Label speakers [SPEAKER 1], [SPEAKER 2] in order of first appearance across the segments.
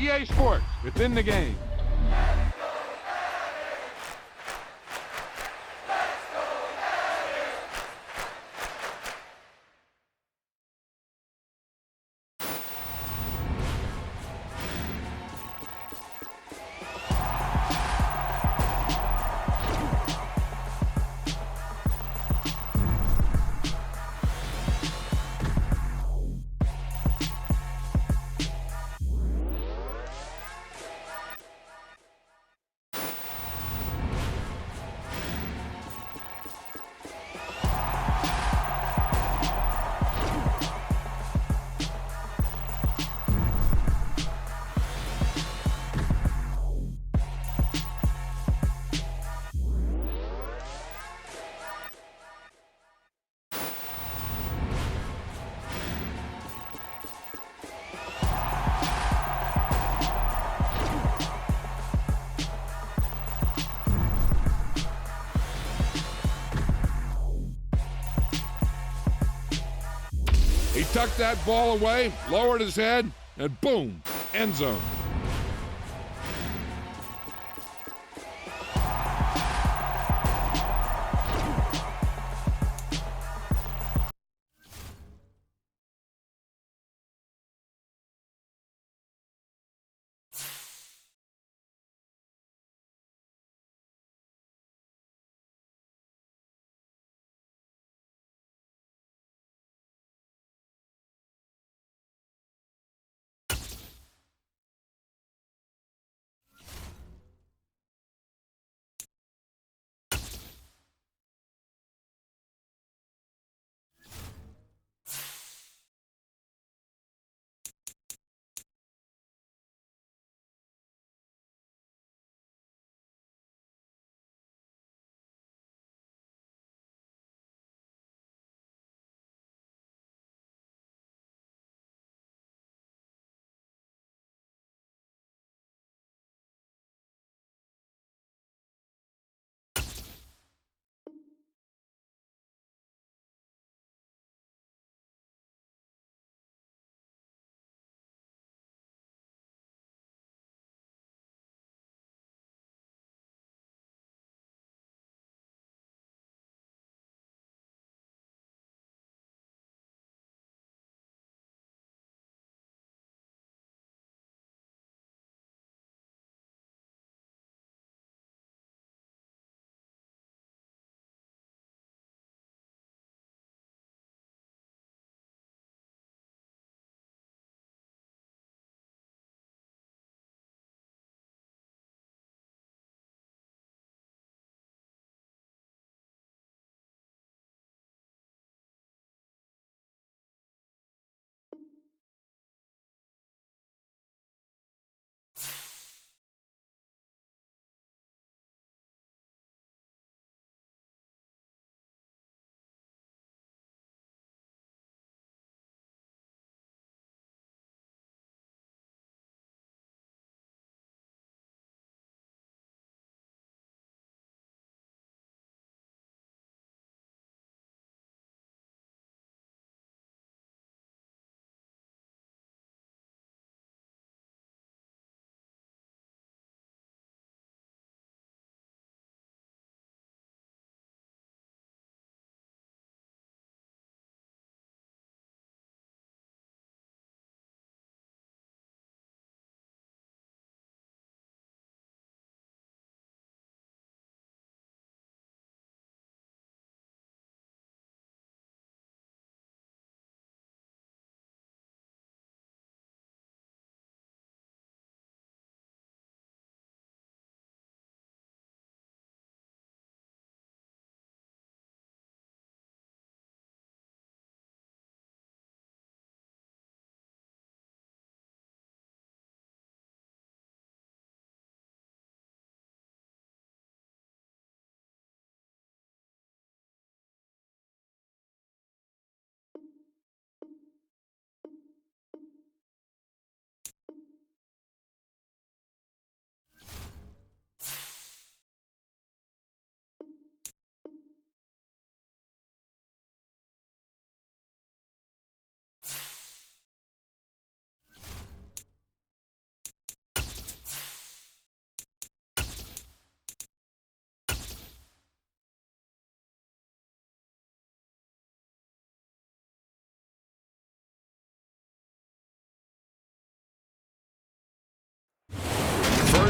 [SPEAKER 1] EA Sports, within the game. He tucked that ball away, lowered his head, and boom, end zone.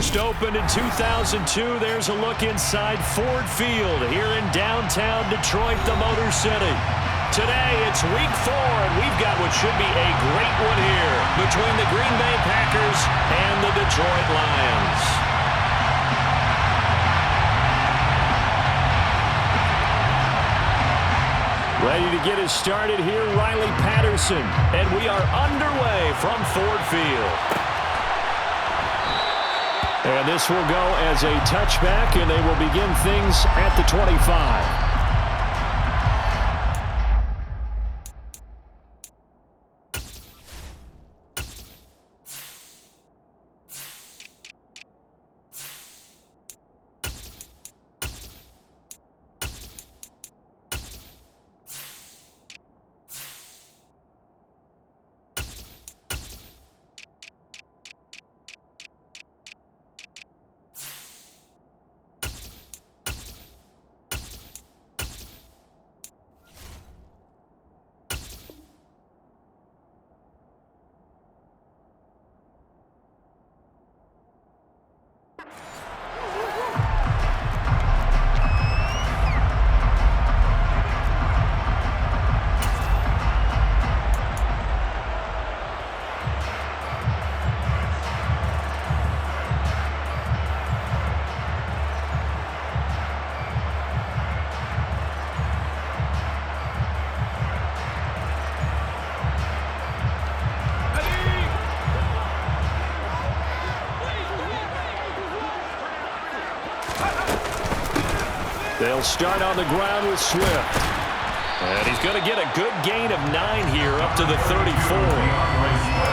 [SPEAKER 2] First opened in 2002. There's a look inside Ford Field here in downtown Detroit, the Motor City. Today, it's week 4, and we've got what should be a great one here between the Green Bay Packers and the Detroit Lions. Ready to get us started here, Riley Patterson, and we are underway from Ford Field. And this will go as a touchback, and they will begin things at the 25. They'll start on the ground with Swift. And he's going to get a good gain of 9 here up to the 34.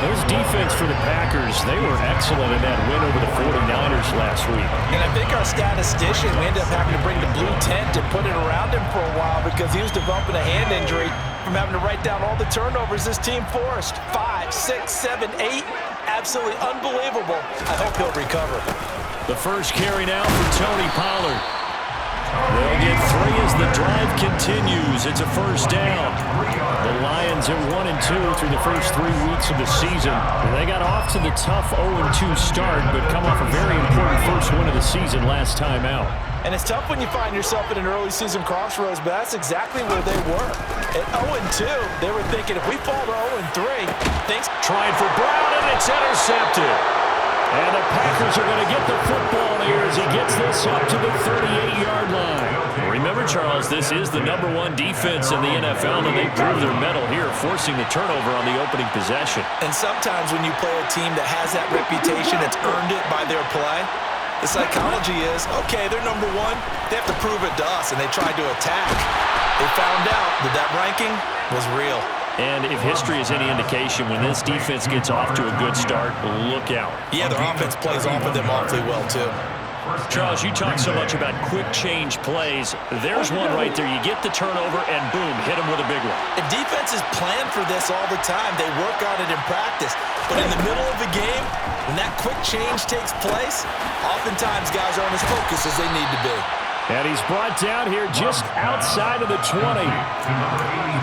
[SPEAKER 2] Those defense for the Packers, they were excellent in that win over the 49ers last week.
[SPEAKER 3] And I think our statistician, we ended up having to bring the blue tent and put it around him for a while because he was developing a hand injury from having to write down all the turnovers this team forced. 5, 6, 7, 8. Absolutely unbelievable. I hope he'll recover.
[SPEAKER 2] The first carry now for Tony Pollard. They'll get 3 as the drive continues. It's a first down. The Lions are 1-2 through the first 3 weeks of the season. They got off to the tough 0-2 start, but come off a very important first win of the season last time out.
[SPEAKER 3] And it's tough when you find yourself at an early season crossroads, but that's exactly where they were. At 0-2, they were thinking if we fall to 0-3, things...
[SPEAKER 2] Trying for Brown, and it's intercepted. And the Packers are going to get the football here as he gets this up to the 38-yard line. Remember, Charles, this is the #1 defense in the NFL, and they prove their mettle here, forcing the turnover on the opening possession.
[SPEAKER 3] And sometimes when you play a team that has that reputation, that's earned it by their play, the psychology is, okay, they're #1, they have to prove it to us, and they tried to attack. They found out that that ranking was real.
[SPEAKER 2] And if history is any indication, when this defense gets off to a good start, look out.
[SPEAKER 3] Yeah, their offense plays off of them awfully well, too.
[SPEAKER 2] Charles, you talk so much about quick change plays. There's one right there. You get the turnover, and boom, hit them with a big one.
[SPEAKER 3] And defenses plan for this all the time. They work on it in practice. But in the middle of the game, when that quick change takes place, oftentimes guys aren't as focused as they need to be.
[SPEAKER 2] And he's brought down here just outside of the 20.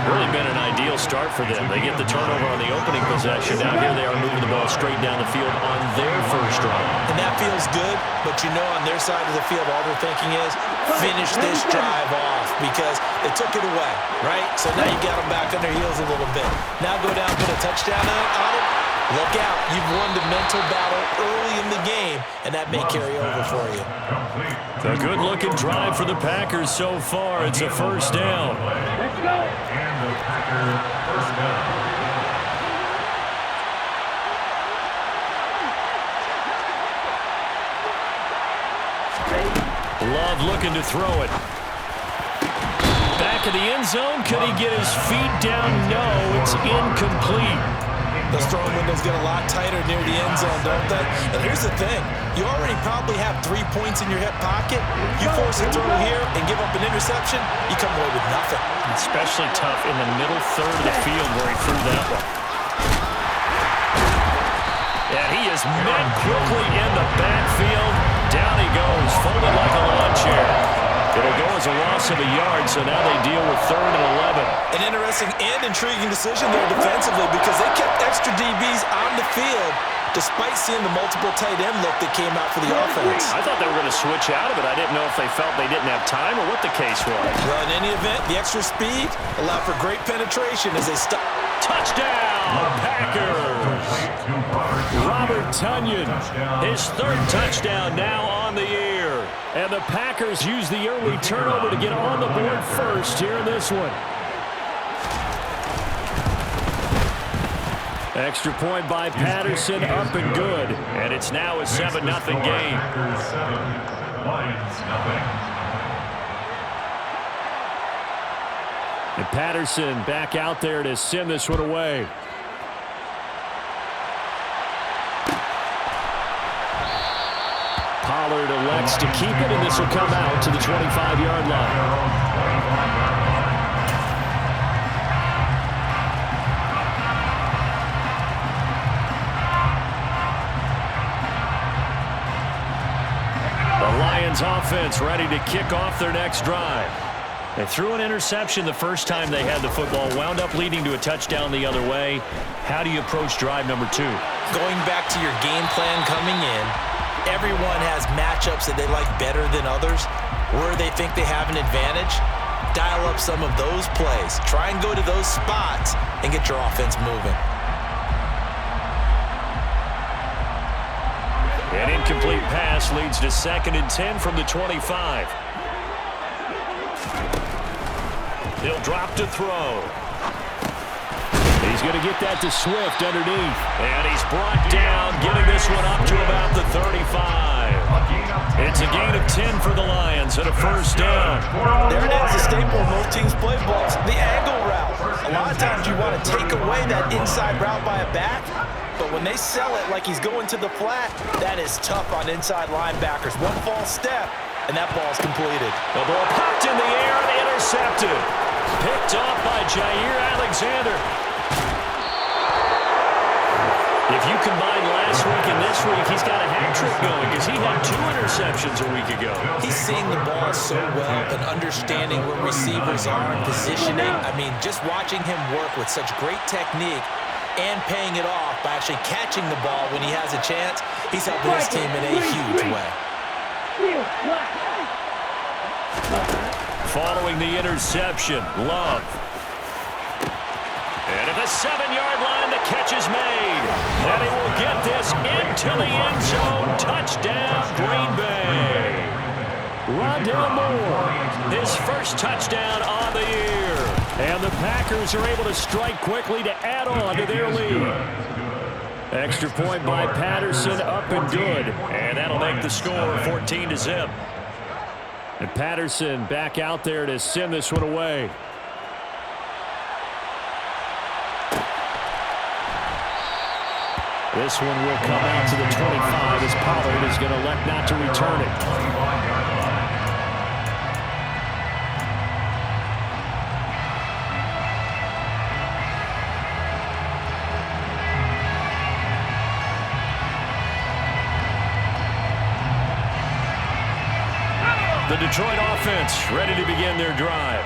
[SPEAKER 2] Really been an ideal start for them. They get the turnover on the opening possession. Now here they are moving the ball straight down the field on their first drive.
[SPEAKER 3] And that feels good, but you know on their side of the field all they're thinking is finish this drive off because they took it away, right? So now you got them back on their heels a little bit. Now go down, put a touchdown on it. Look out. You've won the mental battle early in the game, and that may carry over for you.
[SPEAKER 2] A good-looking drive for the Packers so far. It's a first down.
[SPEAKER 4] Let's go. And the Packers first down.
[SPEAKER 2] Love looking to throw it. Back of the end zone. Could he get his feet down? No, it's incomplete.
[SPEAKER 3] Those throwing windows get a lot tighter near the end zone, don't they? And here's the thing. You already probably have 3 points in your hip pocket. You force a throw here and give up an interception, you come away with nothing.
[SPEAKER 2] Especially tough in the middle third of the field where he threw that one. And he is met quickly in the backfield. Down he goes, folded like a lawn chair. It'll go as a loss of a yard, so now they deal with 3rd and 11.
[SPEAKER 3] And interesting and intriguing decision there defensively because they kept extra DBs on the field despite seeing the multiple tight end look that came out for the offense.
[SPEAKER 2] I thought they were going to switch out of it. I didn't know if they felt they didn't have time or what the case was.
[SPEAKER 3] Well, in any event, the extra speed allowed for great penetration as they stuck.
[SPEAKER 2] Touchdown, Packers! Robert Tonyan, his third touchdown now on the year. And the Packers use the early turnover to get on the board first here in this one. Extra point by Patterson, up and good. And it's now a 7-0 game.
[SPEAKER 4] Packers 7, Lions 0.
[SPEAKER 2] And Patterson back out there to send this one away. Pollard elects to keep it, and this will come out to the 25-yard line. Lions offense ready to kick off their next drive. They threw an interception the first time they had the football, wound up leading to a touchdown the other way. How do you approach drive number 2?
[SPEAKER 3] Going back to your game plan coming in, everyone has matchups that they like better than others, where they think they have an advantage. Dial up some of those plays. Try and go to those spots and get your offense moving.
[SPEAKER 2] An incomplete pass leads to 2nd and 10 from the 25. He'll drop to throw. He's going to get that to Swift underneath. And he's brought down, getting this one up to about the 35. It's a gain of 10 for the Lions and a first down.
[SPEAKER 3] There it is, the staple of most teams' playbooks, the angle route. A lot of times you want to take away that inside route by a back, but when they sell it like he's going to the flat, that is tough on inside linebackers. One false step, and that ball's completed.
[SPEAKER 2] The ball popped in the air and intercepted. Picked off by Jair Alexander. If you combine last week and this week, he's got a hat trick going because he had 2 interceptions a week ago.
[SPEAKER 3] He's seeing the ball so well and understanding where receivers are and positioning. I mean, just watching him work with such great technique and paying it off by actually catching the ball when he has a chance, he's helping his team in a huge way.
[SPEAKER 2] Following the interception, Love. And at the 7-yard line, the catch is made. And he will get this into the end zone. Touchdown, Green Bay. Rondell Moore, his first touchdown on the year. And the Packers are able to strike quickly to add on to their lead. Extra point by Patterson, up and good. And that'll make the score 14-0. And Patterson back out there to send this one away. This one will come out to the 25 as Pollard is going to elect not to return it. The Detroit offense ready to begin their drive.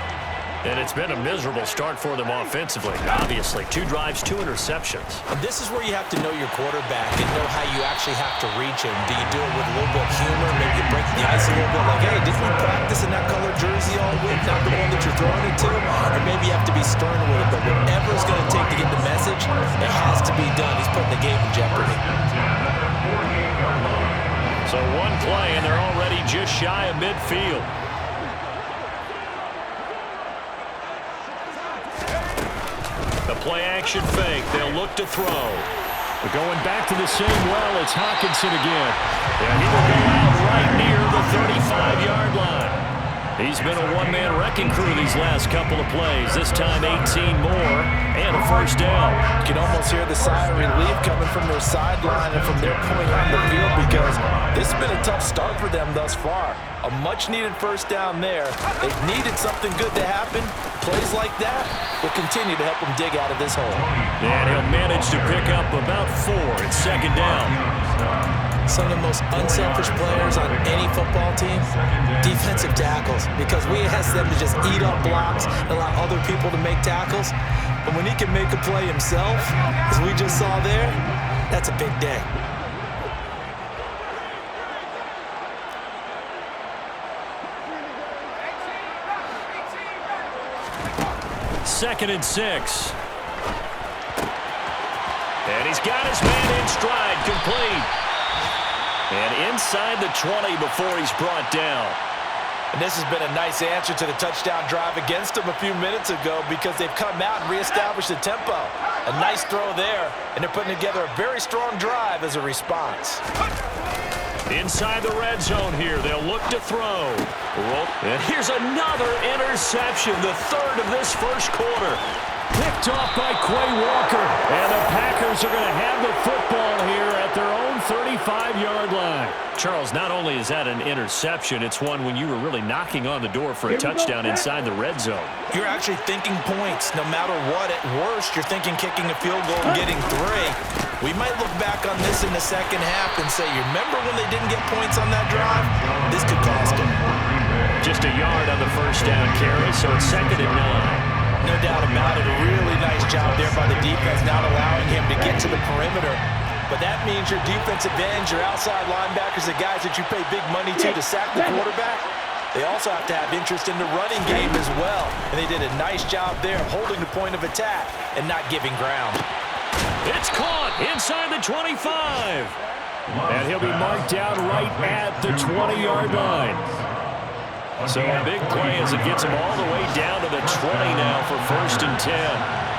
[SPEAKER 2] And it's been a miserable start for them offensively. Obviously, 2 drives, 2 interceptions.
[SPEAKER 3] And this is where you have to know your quarterback and know how you actually have to reach him. Do you do it with a little bit of humor? Maybe you break the ice a little bit like, hey, didn't we practice in that color jersey all week? Not the one that you're throwing it to? Or maybe you have to be stern with it. But whatever it's going to take to get the message, it has to be done. He's putting the game in jeopardy.
[SPEAKER 2] So one play, and they're already just shy of midfield. The play-action fake. They'll look to throw. But going back to the same well, it's Hockenson again. And he will go out right near the 35-yard line. He's been a one-man wrecking crew these last couple of plays. This time 18 more and a first down.
[SPEAKER 3] You can almost hear the sigh of relief coming from their sideline and from their point on the field because this has been a tough start for them thus far. A much-needed first down there. They've needed something good to happen. Plays like that will continue to help them dig out of this hole.
[SPEAKER 2] And he'll manage to pick up about 4 at second down.
[SPEAKER 3] Some of the most unselfish players on any football team, defensive tackles, because we ask them to just eat up blocks and allow other people to make tackles. But when he can make a play himself, as we just saw there, that's a big day.
[SPEAKER 2] Second and 6. And he's got his man in stride, complete. And inside the 20 before he's brought down.
[SPEAKER 3] And this has been a nice answer to the touchdown drive against them a few minutes ago because they've come out and reestablished the tempo. A nice throw there, and they're putting together a very strong drive as a response.
[SPEAKER 2] Inside the red zone here, they'll look to throw. And here's another interception, the third of this first quarter. Picked off by Quay Walker. And the Packers are going to have the football here at their own 35-yard line. Charles, not only is that an interception, it's one when you were really knocking on the door for a touchdown inside the red zone.
[SPEAKER 3] You're actually thinking points no matter what. At worst, you're thinking kicking a field goal and getting 3. We might look back on this in the second half and say, you remember when they didn't get points on that drive? This could cost them.
[SPEAKER 2] Just a yard on the first down carry, so it's 2nd and 9.
[SPEAKER 3] No doubt about it. A really nice job there by the defense, not allowing him to get to the perimeter. But that means your defensive ends, your outside linebackers, the guys that you pay big money to sack the quarterback, they also have to have interest in the running game as well. And they did a nice job there of holding the point of attack and not giving ground.
[SPEAKER 2] It's caught inside the 25. And he'll be marked down right at the 20-yard line. So a big play as it gets him all the way down to the 20 now for 1st and 10.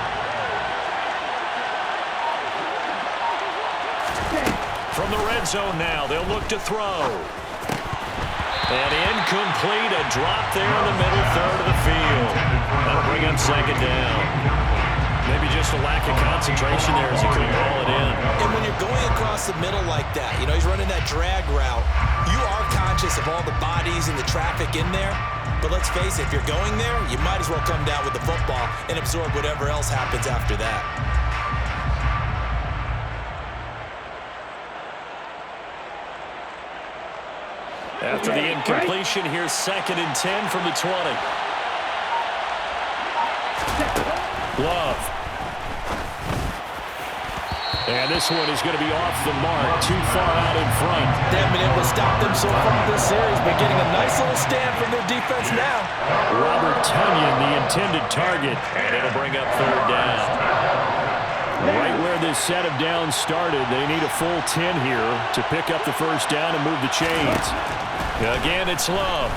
[SPEAKER 2] From the red zone now, they'll look to throw. And incomplete, a drop there in the middle third of the field. That'll bring up 2nd down. Maybe just a lack of concentration there as he couldn't haul it in.
[SPEAKER 3] And when you're going across the middle like that, you know, he's running that drag route, you are conscious of all the bodies and the traffic in there. But let's face it, if you're going there, you might as well come down with the football and absorb whatever else happens after that.
[SPEAKER 2] After the incompletion, here's 2nd and 10 from the 20. Love. And this one is going to be off the mark, too far out in front.
[SPEAKER 3] They haven't been able to stop them so far this series, but getting a nice little stand from their defense now.
[SPEAKER 2] Robert Tonyan, the intended target, and it'll bring up 3rd down. Right where this set of downs started, they need a full 10 here to pick up the 1st down and move the chains. Again, it's Love.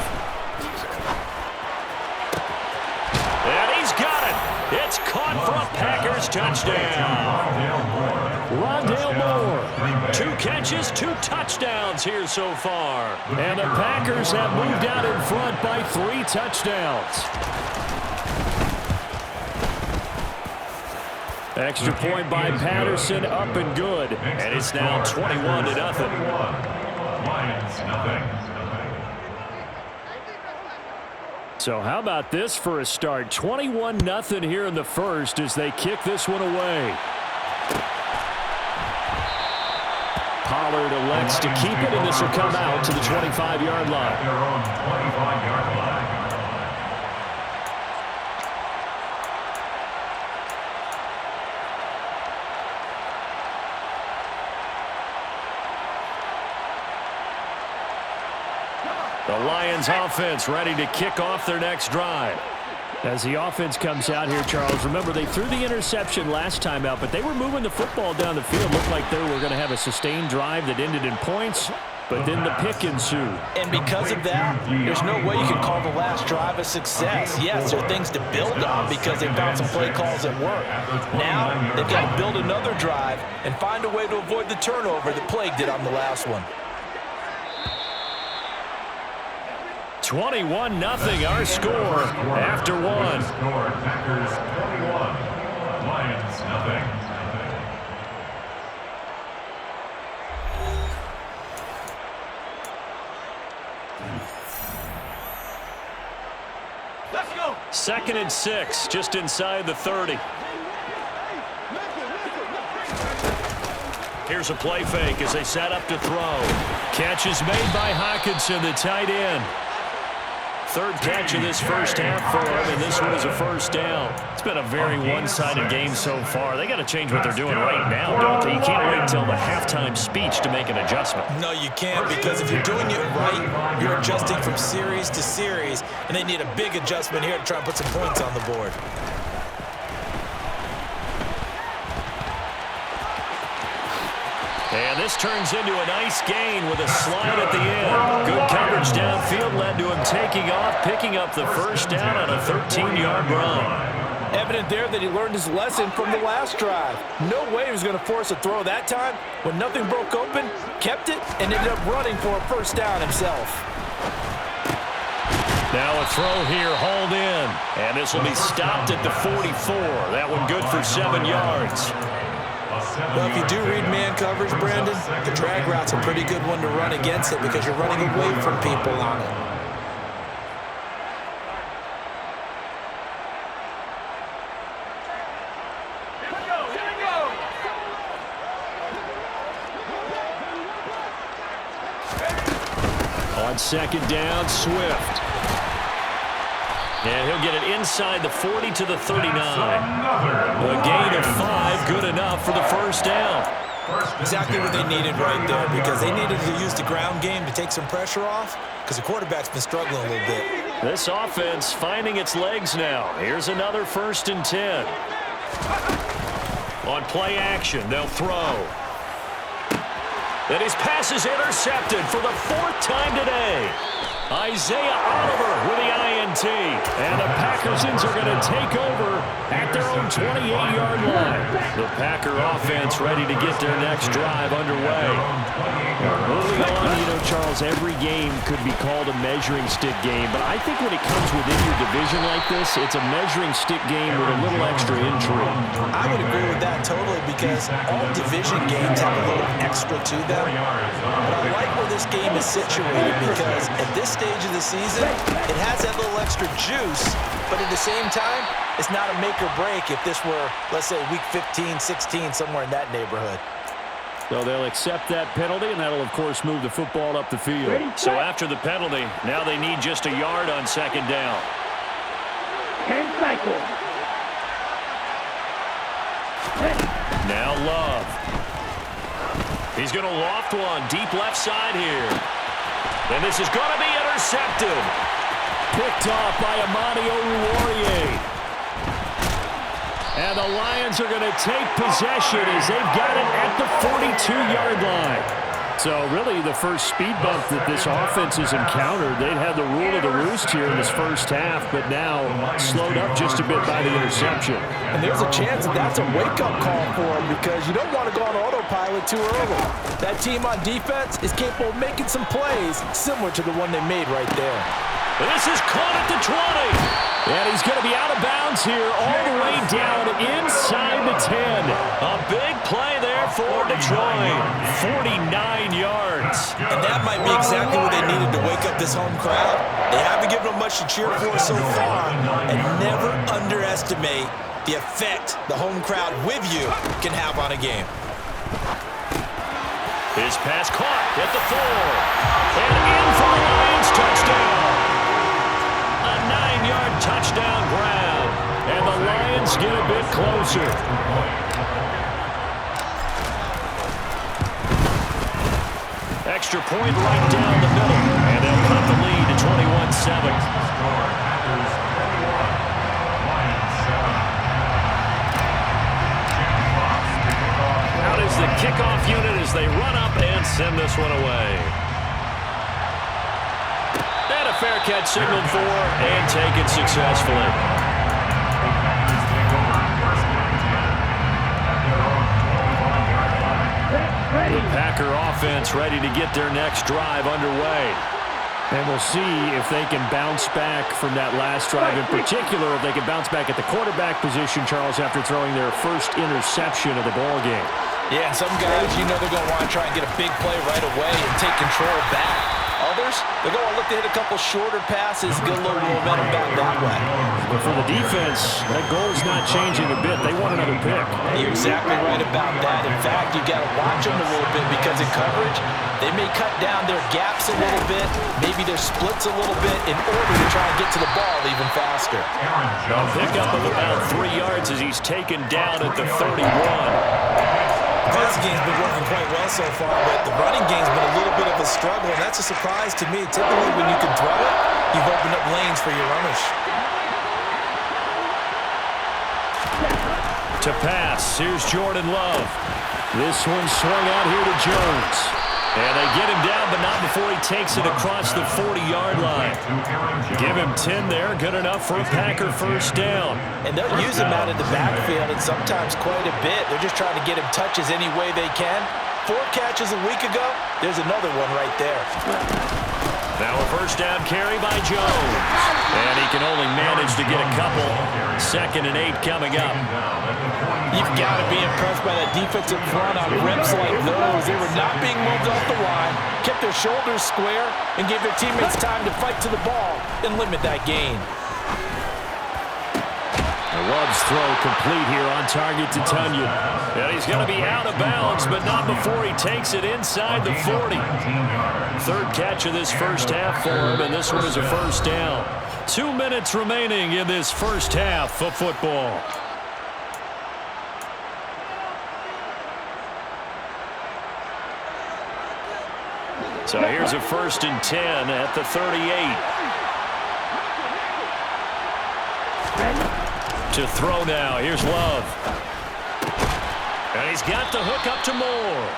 [SPEAKER 2] And he's got it. It's caught for a Packers touchdown. Rondale Moore, 2 catches, 2 touchdowns here so far. And the Packers have moved out in front by 3 touchdowns. Extra point by Patterson, up and good. And it's now 21-0.
[SPEAKER 4] Lions, nothing.
[SPEAKER 2] So how about this for a start? 21-0 here in the first as they kick this one away. Pollard elects to keep it, and this will come out to the 25-yard line.
[SPEAKER 4] Their own 25-yard line.
[SPEAKER 2] The Lions offense ready to kick off their next drive. As the offense comes out here, Charles, remember they threw the interception last time out, but they were moving the football down the field. Looked like they were going to have a sustained drive that ended in points, but then the pick ensued.
[SPEAKER 3] And because of that, there's no way you can call the last drive a success. Yes, there are things to build on because they found some play calls that work. Now, they've got to build another drive and find a way to avoid the turnover that plagued it on the last one.
[SPEAKER 2] 21-0 our score after one.
[SPEAKER 4] Packers 21, Lions nothing.
[SPEAKER 3] Let's go.
[SPEAKER 2] 2nd and 6, just inside the 30. Here's a play fake as they set up to throw. Catch is made by Hockenson, the tight end. Third catch of this first half for him, and this one is a first down. It's been a very one-sided game so far. They got to change what they're doing right now, don't they? You can't wait until the halftime speech to make an adjustment.
[SPEAKER 3] No, you can't, because if you're doing it right, you're adjusting from series to series, and they need a big adjustment here to try and put some points on the board.
[SPEAKER 2] And this turns into a nice gain with a slide at the end. Good coverage downfield led to him taking off, picking up the first down on a 13-yard run.
[SPEAKER 3] Evident there that he learned his lesson from the last drive. No way he was going to force a throw that time. When nothing broke open, kept it, and ended up running for a first down himself.
[SPEAKER 2] Now a throw here, hauled in. And this will be stopped at the 44. That one good for 7 yards.
[SPEAKER 3] Well, if you do read man coverage, Brandon, the drag route's a pretty good one to run against it because you're running away from people on it.
[SPEAKER 2] On second down, Swift. And he'll get it inside the 40 to the 39. A gain of 5, good enough for the first down.
[SPEAKER 3] Exactly what they needed right there, because they needed to use the ground game to take some pressure off, because the quarterback's been struggling a little bit.
[SPEAKER 2] This offense finding its legs now. Here's another 1st and 10. On play action, they'll throw. And his pass is intercepted for the 4th time today. Isaiah Oliver with the INT. And the Packersons are going to take over at their own 28-yard line. The Packer offense ready to get their next drive underway. Moving on, you know, Charles, every game could be called a measuring stick game, but I think when it comes within your division like this, it's a measuring stick game with a little extra intrigue.
[SPEAKER 3] I would agree with that totally, because all division games have a little extra to them. But I like where this game is situated, because at this stage of the season, it has that little extra juice, but at the same time, it's not a make or break if this were, let's say, week 15, 16, somewhere in that neighborhood.
[SPEAKER 2] So they'll accept that penalty, and that'll, of course, move the football up the field. So after the penalty, now they need just a yard on second down.
[SPEAKER 5] 10 cycles.
[SPEAKER 2] Now Love. He's going to loft one deep left side here. And this is going to be intercepted. Picked off by Amani Oruwariye. And the Lions are going to take possession as they've got it at the 42-yard line. So really the first speed bump that this offense has encountered. They'd had the rule of the roost here in this first half, but now slowed up just a bit by the interception.
[SPEAKER 3] And there's a chance that that's a wake-up call for them, because you don't want to go on autopilot too early. That team on defense is capable of making some plays similar to the one they made right there.
[SPEAKER 2] This is caught at the 20. And he's going to be out of bounds here all the way down inside the 10. A big play there for Detroit. 49 yards.
[SPEAKER 3] And that might be exactly what they needed to wake up this home crowd. They haven't given them much to cheer for so far. And never underestimate the effect the home crowd with you can have on a game.
[SPEAKER 2] His pass caught at the 4. And in for the Lions touchdown. A 9-yard touchdown grab. And the Lions get a bit closer. Extra point right down the middle. And they'll cut the lead to 21-7. Out is the kickoff unit as they run up and send this one away. And a fair catch signaled for and taken successfully. The Packer offense ready to get their next drive underway. And we'll see if they can bounce back from that last drive in particular, if they can bounce back at the quarterback position, Charles, after throwing their first interception of the ball game.
[SPEAKER 3] Yeah, and some guys, you know, they're going to want to try and get a big play right away and take control back. Others, receivers, they're going to look to hit a couple shorter passes, get a little momentum back that way.
[SPEAKER 2] But for the defense, that goal's not changing a bit. They want another pick.
[SPEAKER 3] You're exactly right about that. In fact, you got to watch them a little bit because in coverage, they may cut down their gaps a little bit, maybe their splits a little bit in order to try and get to the ball even faster.
[SPEAKER 2] A pickup of about 3 yards as he's taken down at the 31.
[SPEAKER 3] The passing game's been working quite well so far, but the running game's been a little bit of a struggle, and that's a surprise to me. Typically, when you can throw it, you've opened up lanes for your runners.
[SPEAKER 2] To pass, here's Jordan Love. This one swung out here to Jones. And they get him down, but not before he takes it across the 40-yard line. Give him 10 there, good enough for a Packer first down.
[SPEAKER 3] And they'll use him out in the backfield, and sometimes quite a bit. They're just trying to get him touches any way they can. 4 catches a week ago, there's another one right there.
[SPEAKER 2] Now a first down carry by Jones. And he can only manage to get a couple. 2nd and 8 coming up.
[SPEAKER 3] You've got to be impressed by that defensive front on reps like those. They were not being moved off the line, kept their shoulders square, and gave their teammates time to fight to the ball and limit that gain.
[SPEAKER 2] Love's throw complete here on target to Tunyon. And he's going to be out of bounds, but not before he takes it inside the 40. 3rd catch of this first half for him, and this one is a first down. 2 minutes remaining in this first half of football. So here's a 1st and 10 at the 38. To throw now. Here's Love. And he's got the hook up to Moore.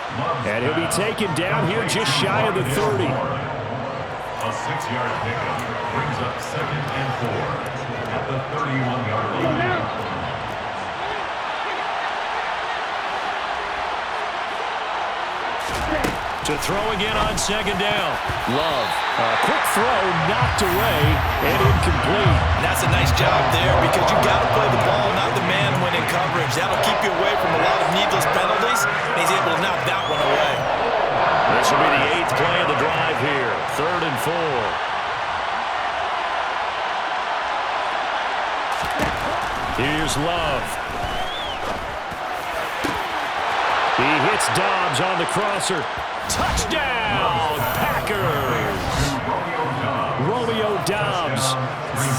[SPEAKER 2] And he'll be taken down here just shy of the 30.
[SPEAKER 4] A 6-yard pickup brings up 2nd and 4 at the 31-yard line.
[SPEAKER 2] To throw again on 2nd down. Love. A quick throw knocked away and incomplete.
[SPEAKER 3] And that's a nice job there because you got to play the ball, not the man when in coverage. That'll keep you away from a lot of needless penalties, and he's able to knock that one away.
[SPEAKER 2] This will be the 8th play of the drive here. 3rd and 4. Here's Love. He hits Dobbs on the crosser. Touchdown, Packers! Romeo Dobbs,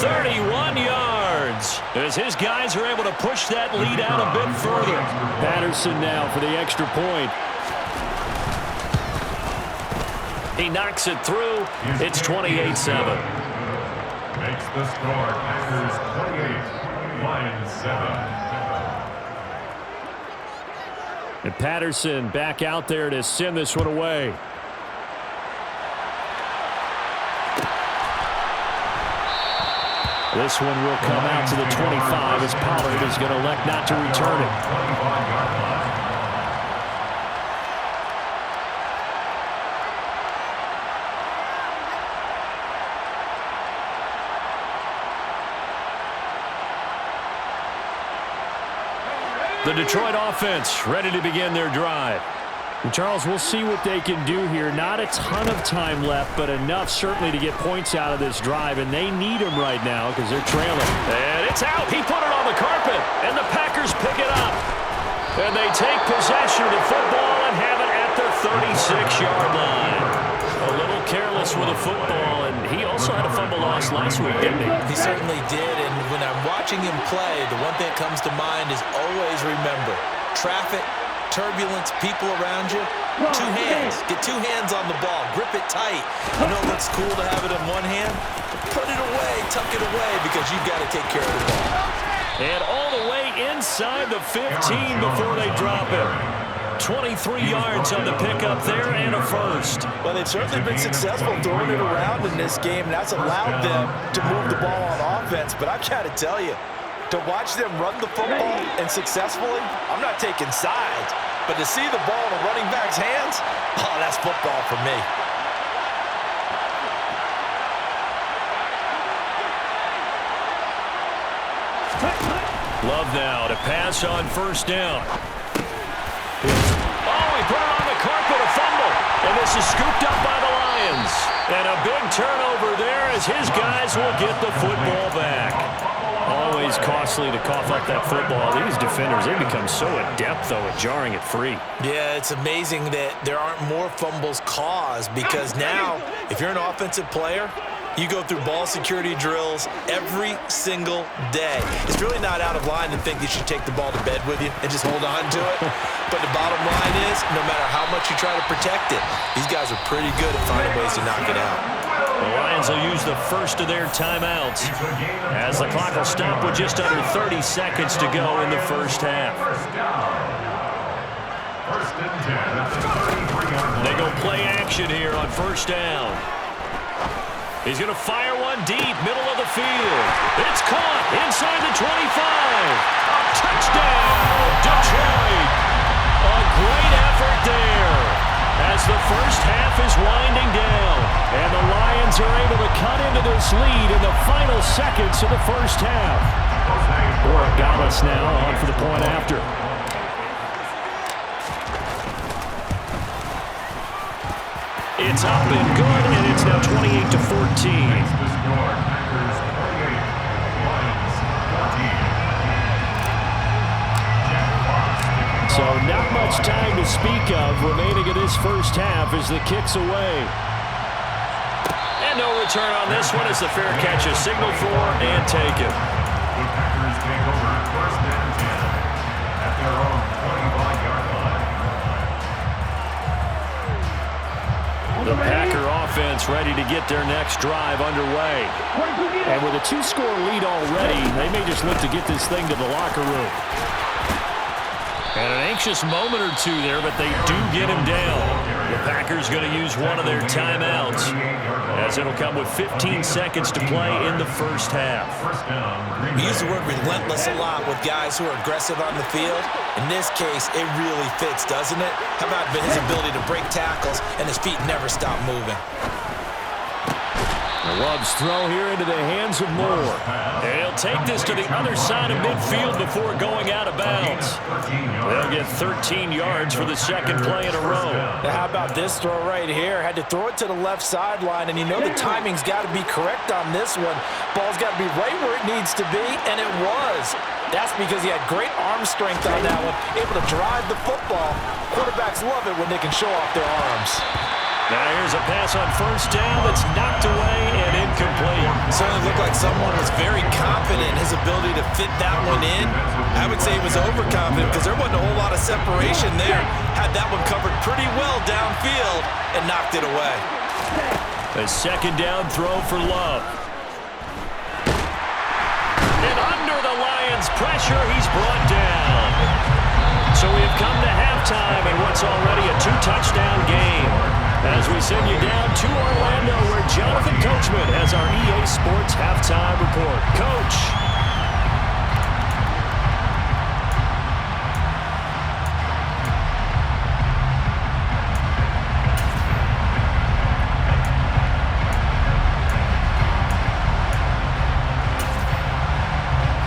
[SPEAKER 2] 31 yards, as his guys are able to push that lead out a bit further. Patterson now for the extra point. He knocks it through. It's 28-7.
[SPEAKER 4] Makes the score Packers 28, Lions 7.
[SPEAKER 2] And Patterson back out there to send this one away. This one will come out to the 25 as Pollard is going to elect not to return it. The Detroit offense ready to begin their drive. And Charles, we'll see what they can do here. Not a ton of time left, but enough certainly to get points out of this drive, and they need them right now because they're trailing. And it's out. He put it on the carpet, and the Packers pick it up. And they take possession of the football and have it at their 36-yard line. A little careless with the football, and he also had a fumble loss last week, didn't he?
[SPEAKER 3] He certainly did, and when I'm watching him play, the one thing that comes to mind is always remember, traffic, turbulence, people around you, 2 hands. Get 2 hands on the ball. Grip it tight. I know it looks cool to have it in one hand, but put it away, tuck it away, because you've got to take care of the ball.
[SPEAKER 2] And all the way inside the 15 before they drop it. 23 yards on the pickup there and a first.
[SPEAKER 3] Well, they've certainly been successful throwing it around in this game, and that's allowed them to move the ball on offense. But I've got to tell you, to watch them run the football and successfully, I'm not taking sides, but to see the ball in a running back's hands, oh, that's football for me.
[SPEAKER 2] Love now to pass on first down. Oh, he put it on the carpet, a fumble. And this is scooped up by the Lions. And a big turnover there as his guys will get the football back. Always costly to cough up that football. These defenders, they become so adept, though, at jarring it free.
[SPEAKER 3] Yeah, it's amazing that there aren't more fumbles caused because now, if you're an offensive player, you go through ball security drills every single day. It's really not out of line to think you should take the ball to bed with you and just hold on to it. But the bottom line is, no matter how much you try to protect it, these guys are pretty good at finding ways to knock it out.
[SPEAKER 2] The Lions will use the first of their timeouts as the clock will stop with just under 30 seconds to go in the first half. They go play action here on first down. He's going to fire one deep, middle of the field. It's caught inside the 25. Touchdown, Detroit. A great effort there as the first half is winding down. And the Lions are able to cut into this lead in the final seconds of the first half. Dallas now on for the point after. It's up and good, and it's now 28-14. So not much time to speak of remaining in this first half as the kick's away. And no return on this one as the fair catch is signaled for and taken.
[SPEAKER 4] The Packers take over first and 10 at their own 25-yard line.
[SPEAKER 2] The Packer offense ready to get their next drive underway. And with a 2-score lead already, they may just look to get this thing to the locker room. And an anxious moment or two there, but they do get him down. The Packers going to use one of their timeouts as it'll come with 15 seconds to play in the first half.
[SPEAKER 3] We use the word relentless a lot with guys who are aggressive on the field. In this case, it really fits, doesn't it? How about his ability to break tackles and his feet never stop moving?
[SPEAKER 2] Love's throw here into the hands of Moore. And he'll take this to the other side of midfield before going out of bounds. They'll get 13 yards for the second play in a row.
[SPEAKER 3] Now how about this throw right here? Had to throw it to the left sideline, and you know the timing's got to be correct on this one. Ball's got to be right where it needs to be, and it was. That's because he had great arm strength on that one, able to drive the football. Quarterbacks love it when they can show off their arms.
[SPEAKER 2] Now here's a pass on first down that's knocked away and incomplete.
[SPEAKER 3] Certainly looked like someone was very confident in his ability to fit that one in. I would say he was overconfident because there wasn't a whole lot of separation there. Had that one covered pretty well downfield and knocked it away.
[SPEAKER 2] A second down throw for Love. And under the Lions' pressure, he's brought down. So we have come to halftime in what's already a 2-touchdown game. As we send you down to Orlando, where Jonathan Coachman has our EA Sports halftime report. Coach.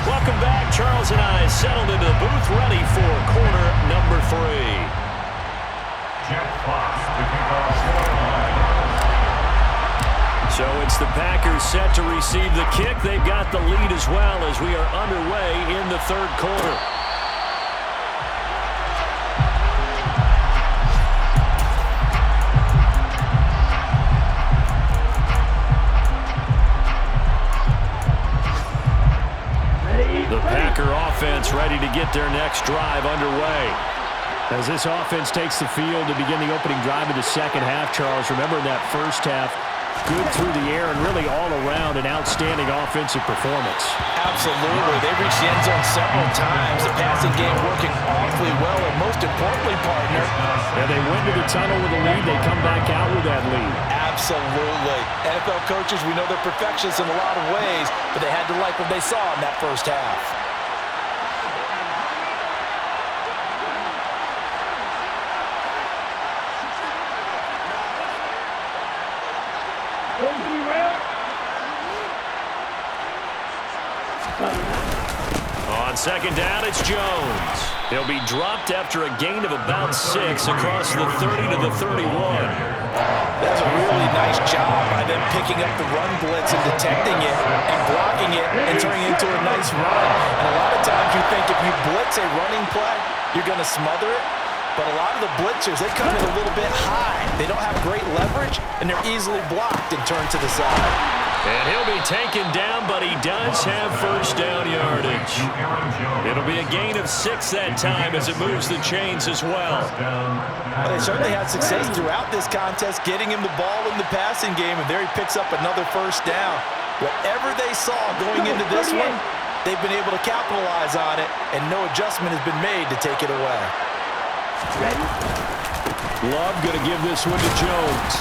[SPEAKER 2] Welcome back. Charles and I settled into the booth, ready for quarter number 3. So it's the Packers set to receive the kick. They've got the lead as well as we are underway in the third quarter. The Packer offense ready to get their next drive underway. As this offense takes the field to begin the opening drive of the second half, Charles, remember in that first half, good through the air and really all around an outstanding offensive performance.
[SPEAKER 3] Absolutely. They reached the end zone several times. The passing game working awfully well, and most importantly, partner.
[SPEAKER 2] And they went to the tunnel with a lead. They come back out with that lead.
[SPEAKER 3] Absolutely. NFL coaches, we know they're perfectionists in a lot of ways, but they had to like what they saw in that first half.
[SPEAKER 2] On second down, it's Jones. He'll be dropped after a gain of about 6 across the 30 to the 31.
[SPEAKER 3] That's a really nice job by them picking up the run blitz and detecting it and blocking it and turning it into a nice run. And a lot of times you think if you blitz a running play, you're going to smother it. But a lot of the blitzers, they come in a little bit high. They don't have great leverage, and they're easily blocked and turned to the side.
[SPEAKER 2] And he'll be taken down, but he does have first down yardage. It'll be a gain of 6 that time as it moves the chains as well.
[SPEAKER 3] Well, they certainly had success throughout this contest, getting him the ball in the passing game, and there he picks up another first down. Whatever they saw going into this one, they've been able to capitalize on it, and no adjustment has been made to take it away.
[SPEAKER 2] Love going to give this one to Jones.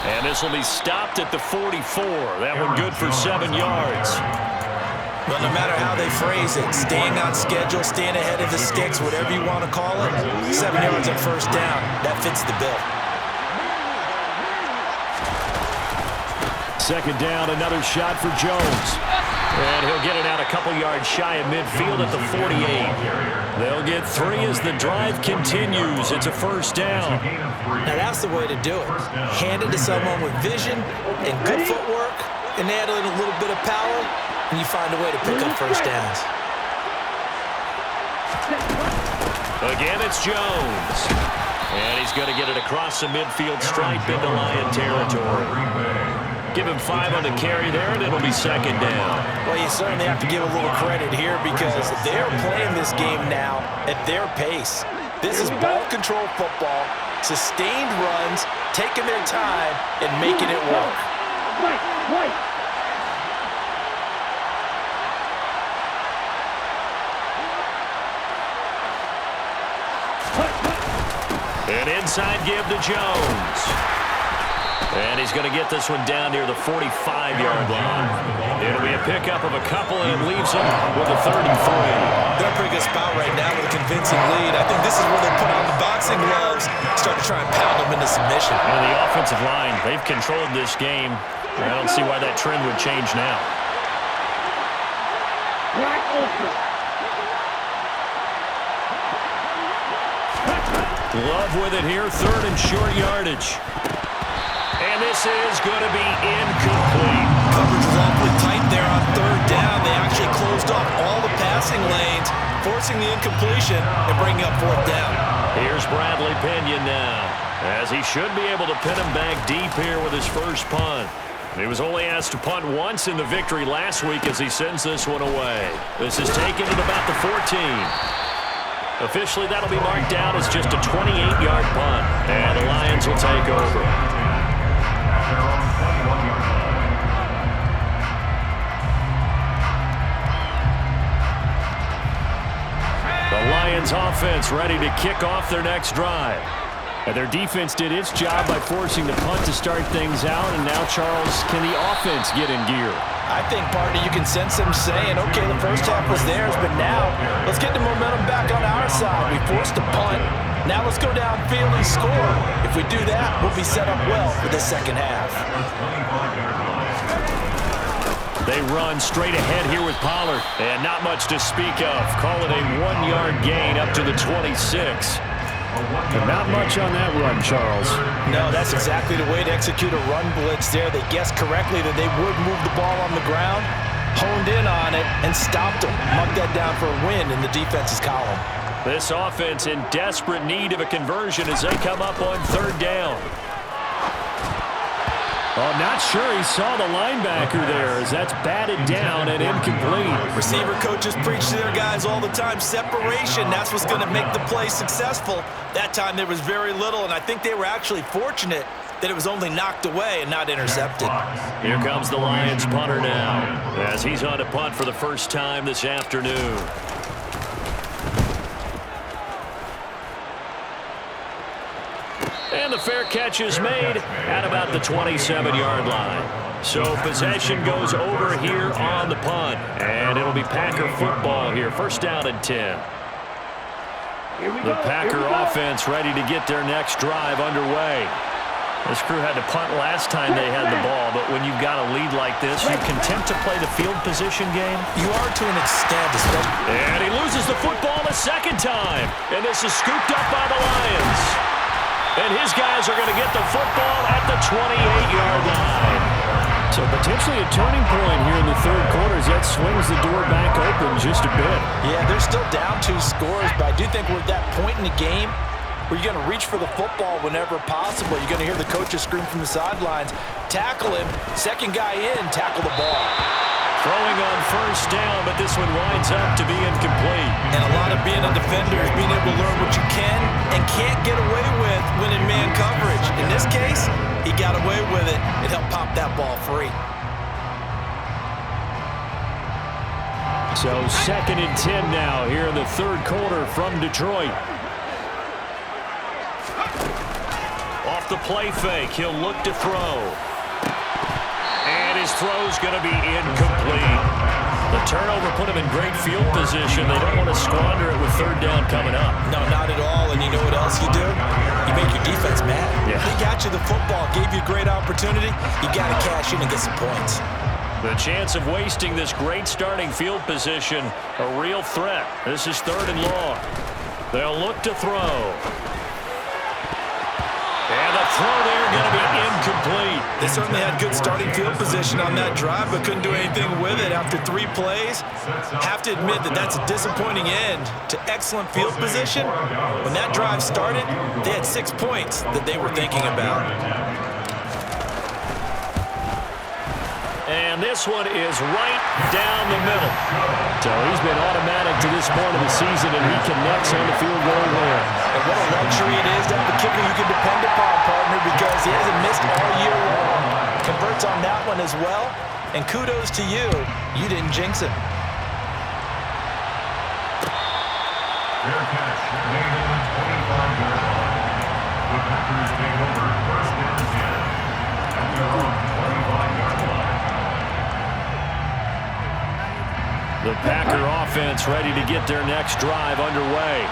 [SPEAKER 2] And this will be stopped at the 44. That one good for 7 yards.
[SPEAKER 3] Well, no matter how they phrase it, staying on schedule, staying ahead of the sticks, whatever you want to call it, 7 yards on first down, that fits the bill.
[SPEAKER 2] Second down, another shot for Jones. And he'll get it out a couple yards shy of midfield at the 48. They'll get 3 as the drive continues. It's a first down.
[SPEAKER 3] Now that's the way to do it. Hand it to someone with vision and good footwork, and add in a little bit of power, and you find a way to pick up first downs.
[SPEAKER 2] Again, it's Jones. And he's going to get it across the midfield stripe into Lion territory. Give him 5 on the carry there, and it'll be second down.
[SPEAKER 3] Well, you certainly have to give a little credit here because they're playing this game now at their pace. This is ball control football, sustained runs, taking their time, and making it work.
[SPEAKER 2] An inside give to Jones. And he's going to get this one down near the 45-yard line. It'll be a pickup of a couple, and it leaves him with a 33.
[SPEAKER 3] They're a pretty good spot right now with a convincing lead. I think this is where they put on the boxing gloves, start to try and pound them into submission.
[SPEAKER 2] And the offensive line, they've controlled this game. I don't see why that trend would change now. Love with it here, 3rd and short yardage. And this is going to be incomplete.
[SPEAKER 3] Coverage was awfully tight there on 3rd down. They actually closed off all the passing lanes, forcing the incompletion and bringing up 4th down.
[SPEAKER 2] Here's Bradley Pinion now, as he should be able to pin him back deep here with his first punt. He was only asked to punt once in the victory last week as he sends this one away. This is taken at about the 14. Officially, that'll be marked down as just a 28-yard punt, and the Lions will take over. The Lions offense ready to kick off their next drive. And their defense did its job by forcing the punt to start things out. And now, Charles, can the offense get in gear?
[SPEAKER 3] I think, partner, you can sense them saying, okay, the first half was theirs, but now let's get the momentum back on our side. We forced a punt. Now let's go downfield and score. If we do that, we'll be set up well for the second half.
[SPEAKER 2] They run straight ahead here with Pollard. And not much to speak of. Call it a 1-yard gain up to the 26. But not much on that run, Charles.
[SPEAKER 3] No, that's exactly the way to execute a run blitz there. They guessed correctly that they would move the ball on the ground, honed in on it, and stopped them. Marked that down for a win in the defense's column.
[SPEAKER 2] This offense in desperate need of a conversion as they come up on 3rd down. Oh, not sure he saw the linebacker there as that's batted down and incomplete.
[SPEAKER 3] Receiver coaches preach to their guys all the time, separation, that's what's going to make the play successful. That time there was very little, and I think they were actually fortunate that it was only knocked away and not intercepted.
[SPEAKER 2] Here comes the Lions punter now as he's on to punt for the first time this afternoon. And the fair catch is made at about the 27-yard line. So possession goes over here on the punt. And it'll be Packer football here. First down and 10. The Packer offense ready to get their next drive underway. This crew had to punt last time they had the ball, but when you've got a lead like this, you content to play the field position game?
[SPEAKER 3] You are to an extent.
[SPEAKER 2] And he loses the football a second time. And this is scooped up by the Lions. And his guys are going to get the football at the 28-yard line. So potentially a turning point here in the third quarter as that swings the door back open just a bit.
[SPEAKER 3] Yeah, they're still down 2 scores, but I do think we're at that point in the game where you're going to reach for the football whenever possible. You're going to hear the coaches scream from the sidelines, tackle him, second guy in, tackle the ball.
[SPEAKER 2] Throwing on first down, but this one winds up to be incomplete.
[SPEAKER 3] And a lot of being a defender is being able to learn what you can and can't get away with when in man coverage. In this case, he got away with it. It helped pop that ball free.
[SPEAKER 2] So 2nd and 10 now here in the third quarter from Detroit. Off the play fake, he'll look to throw. And his throw's going to be incomplete. The turnover put him in great field position. They don't want to squander it with third down coming up.
[SPEAKER 3] No, not at all. And you know what else you do? You make your defense mad.
[SPEAKER 2] Yeah.
[SPEAKER 3] They got you the football, gave you a great opportunity. You got to cash in and get some points.
[SPEAKER 2] The chance of wasting this great starting field position, a real threat. This is 3rd and long. They'll look to throw. And the throw there going to be incomplete.
[SPEAKER 3] They certainly had good starting field position on that drive, but couldn't do anything with it after 3 plays. Have to admit that that's a disappointing end to excellent field position. When that drive started, they had 6 points that they were thinking about.
[SPEAKER 2] And this one is right down the middle. So he's been automatic to this point of the season, and he connects on the field goal there.
[SPEAKER 3] And what a luxury it is to have a kicker you can depend upon, partner, because he hasn't missed all year long. Converts on that one as well. And kudos to you. You didn't jinx him.
[SPEAKER 4] Fair catch made in the 25-yard line. The Packers take over 1st and 10 at their own 25-yard line.
[SPEAKER 2] The Packer offense ready to get their next drive underway.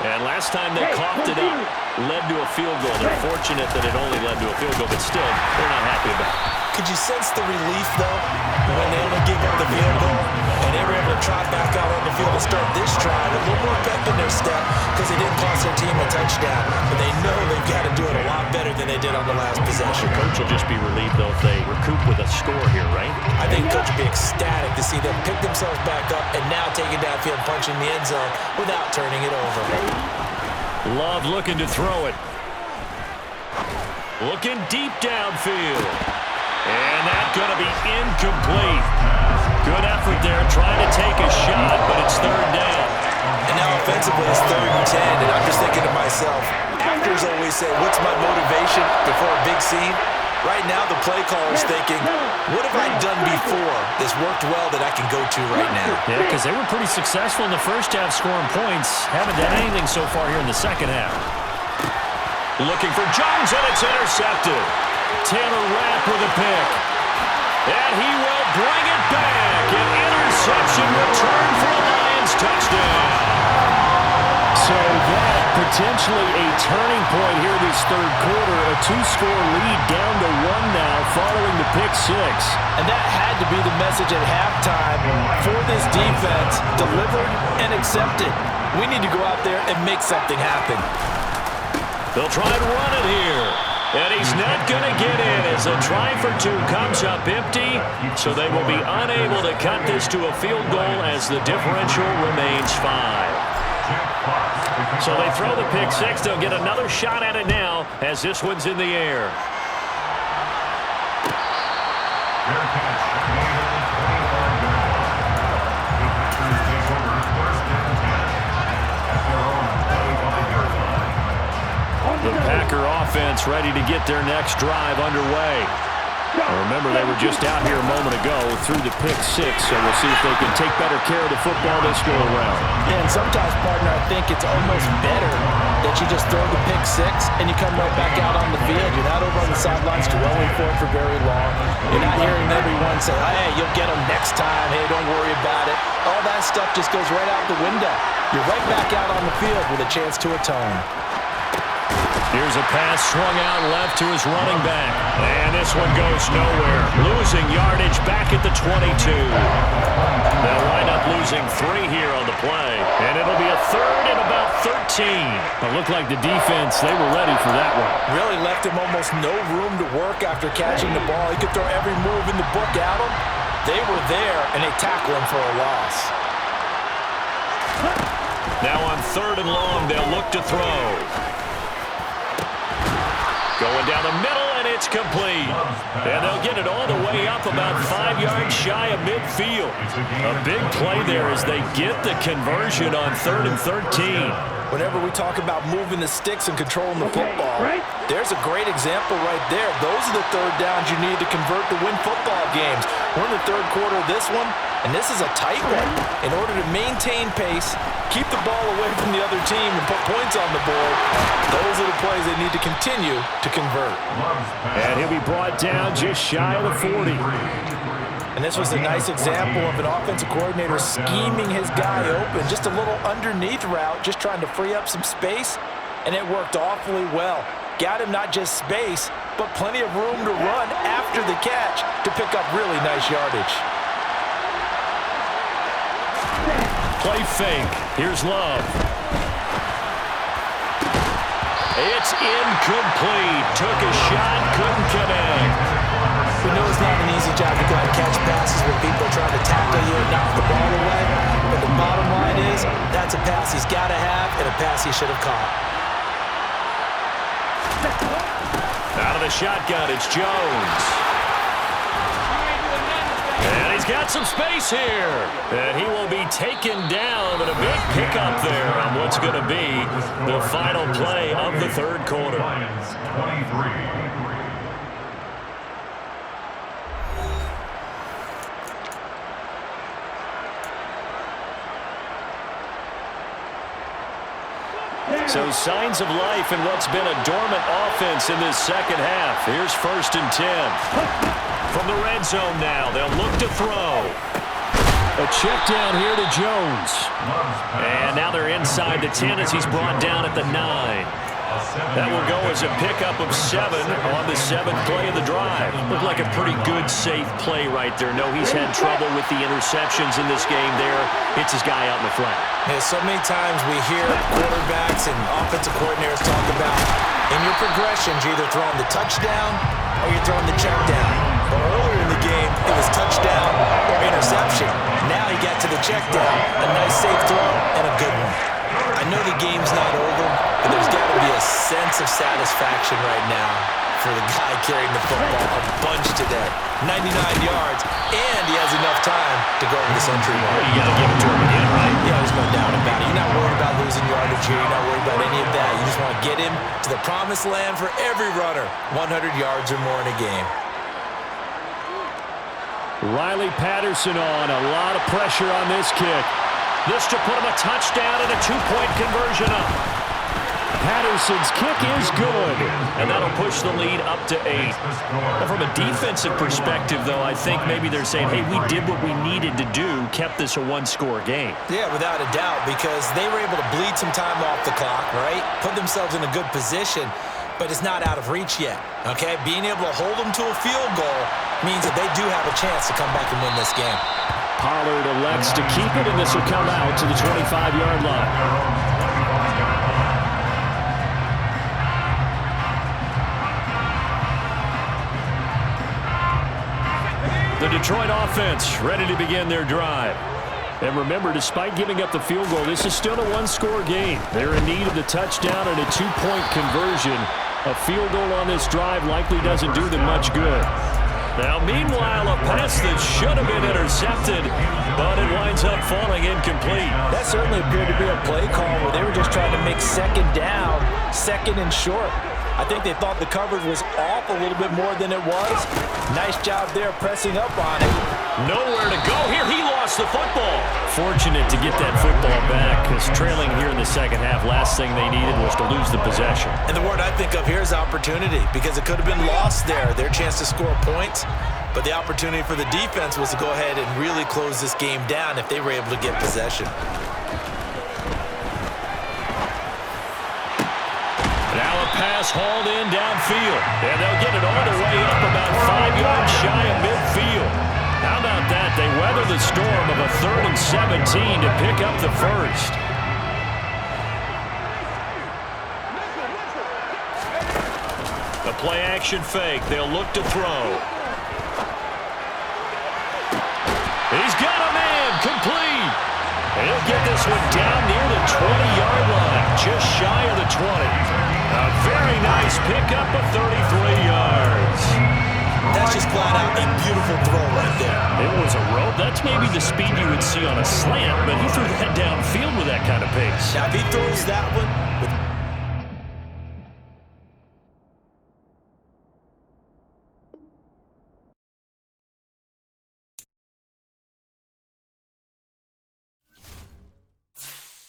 [SPEAKER 2] And last time they coughed it up, led to a field goal. They're fortunate that it only led to a field goal, but still, they're not happy about it.
[SPEAKER 3] Could you sense the relief, though, when they only gave up the field goal and they were able to trot back out on the field and start this drive? A little more pep in their step because they didn't cost their team a touchdown, but they know they've got to do it a lot better than they did on the last possession.
[SPEAKER 2] Coach will just be relieved, though, if they recoup with a score here, right?
[SPEAKER 3] I think Coach will be ecstatic to see them pick themselves back up and now take it downfield, punching the end zone without turning it over.
[SPEAKER 2] Love looking to throw it. Looking deep downfield. And that's going to be incomplete. Good effort there trying to take a shot, but it's 3rd down.
[SPEAKER 3] And now offensively it's 3rd and 10, and I'm just thinking to myself, actors always say, what's my motivation before a big scene? Right now the play caller's thinking, what have I done before that's worked well that I can go to right now?
[SPEAKER 2] Yeah, because they were pretty successful in the first half scoring points. Haven't done anything so far here in the second half. Looking for Jones, and it's intercepted. Taylor Rapp with a pick. And he will bring it back. An interception return for a Lions touchdown. So that potentially a turning point here this third quarter. A 2-score lead down to 1 now following the pick 6.
[SPEAKER 3] And that had to be the message at halftime for this defense. Delivered and accepted. We need to go out there and make something happen.
[SPEAKER 2] They'll try and run it here. And he's not going to get in as a try for 2 comes up empty. So they will be unable to cut this to a field goal as the differential remains 5. So they throw the pick 6. They'll get another shot at it now as this one's in the air. The Packer offense ready to get their next drive underway. Remember, they were just out here a moment ago through the pick 6, so we'll see if they can take better care of the football this go around.
[SPEAKER 3] Yeah, and sometimes, partner, I think it's almost better that you just throw the pick 6 and you come right back out on the field. You're not over on the sidelines dwelling for it for very long. You're not hearing everyone say, oh, hey, you'll get them next time. Hey, don't worry about it. All that stuff just goes right out the window. You're right back out on the field with a chance to atone.
[SPEAKER 2] Here's a pass swung out left to his running back. And this one goes nowhere. Losing yardage back at the 22. They'll wind up losing 3 here on the play. And it'll be a 3rd and about 13. It looked like the defense, they were ready for that one.
[SPEAKER 3] Really left him almost no room to work after catching the ball. He could throw every move in the book at him. They were there, and they tackled him for a loss.
[SPEAKER 2] Now on 3rd and long, they'll look to throw. Going down the middle, and it's complete. And they'll get it all the way up about 5 yards shy of midfield. A big play there as they get the conversion on 3rd and 13.
[SPEAKER 3] Whenever we talk about moving the sticks and controlling the football, there's a great example right there. Those are the 3rd downs you need to convert to win football games. We're in the 3rd quarter of this one, and this is a tight one. In order to maintain pace, keep the ball away from the other team, and put points on the board, those are the plays they need to continue to convert.
[SPEAKER 2] And he'll be brought down just shy of the 40.
[SPEAKER 3] And this was a nice example of an offensive coordinator scheming his guy open. Just a little underneath route, just trying to free up some space, and it worked awfully well. Got him not just space, but plenty of room to run after the catch to pick up really nice yardage.
[SPEAKER 2] Play fake. Here's Love. It's incomplete. Took a shot, couldn't connect.
[SPEAKER 3] We know it's not an easy job to go out and catch passes when people are trying to tackle you and knock the ball away. But the bottom line is, that's a pass he's got to have and a pass he should have caught.
[SPEAKER 2] Out of the shotgun, it's Jones. And he's got some space here. And he will be taken down, and a big pickup there on what's going to be the final play of the 3rd quarter.
[SPEAKER 4] Lions 23.
[SPEAKER 2] So signs of life in what's been a dormant offense in this 2nd half. Here's 1st and 10. From the red zone now, they'll look to throw. A check down here to Jones. And now they're inside the 10 as he's brought down at the 9. That will go as a pickup of 7 on the 7th play of the drive. Looked like a pretty good, safe play right there. No, he's had trouble with the interceptions in this game there. It's his guy out in the flat.
[SPEAKER 3] Yeah, so many times we hear quarterbacks and offensive coordinators talk about in your progressions, you're either throwing the touchdown or you're throwing the check down. But earlier in the game, it was touchdown or interception. Now he got to the check down. A nice safe throw and a good one. I know the game's not over, but there's got to be a sense of satisfaction right now for the guy carrying the football a bunch today. 99 yards, and he has enough time to go over the century mark.
[SPEAKER 2] You got to give it to him again, right?
[SPEAKER 3] Yeah, there's no doubt about it. You're not worried about losing yardage here. You're not worried about any of that. You just want to get him to the promised land for every runner. 100 yards or more in a game.
[SPEAKER 2] Riley Patterson on. A lot of pressure on this kick. This to put him a touchdown and a 2-point conversion up. Patterson's kick is good, and that'll push the lead up to 8. Now, from a defensive perspective, though, I think maybe they're saying, hey, we did what we needed to do, kept this a 1-score game.
[SPEAKER 3] Yeah, without a doubt, because they were able to bleed some time off the clock, right? Put themselves in a good position, but it's not out of reach yet, okay? Being able to hold them to a field goal means that they do have a chance to come back and win this game.
[SPEAKER 2] Pollard elects to keep it, and this will come out to the 25-yard line. The Detroit offense ready to begin their drive. And remember, despite giving up the field goal, this is still a 1-score game. They're in need of the touchdown and a 2-point conversion. A field goal on this drive likely doesn't do them much good. Now, meanwhile, a pass that should have been intercepted, but it winds up falling incomplete.
[SPEAKER 3] That certainly appeared to be a play call where they were just trying to make 2nd down, 2nd and short. I think they thought the coverage was off a little bit more than it was. Nice job there pressing up on it.
[SPEAKER 2] Nowhere to go here. He lost the football. Fortunate to get that football back, because trailing here in the 2nd half, last thing they needed was to lose the possession.
[SPEAKER 3] And the word I think of here is opportunity, because it could have been lost there, their chance to score points. But the opportunity for the defense was to go ahead and really close this game down if they were able to get possession.
[SPEAKER 2] Now a pass hauled in downfield. And they'll get it all the way up about 5 yards shy of midfield. How about that? They weather the storm of a 3rd and 17 to pick up the first. The play-action fake. They'll look to throw. He's got a man. Complete. He'll get this one down near the 20-yard line, just shy of the 20. A very nice pickup of 33 yards.
[SPEAKER 3] That's just flat out a beautiful throw right there.
[SPEAKER 2] It was a rope. That's maybe the speed you would see on a slant, but he threw that downfield with that kind of pace.
[SPEAKER 3] Now, if he throws that one with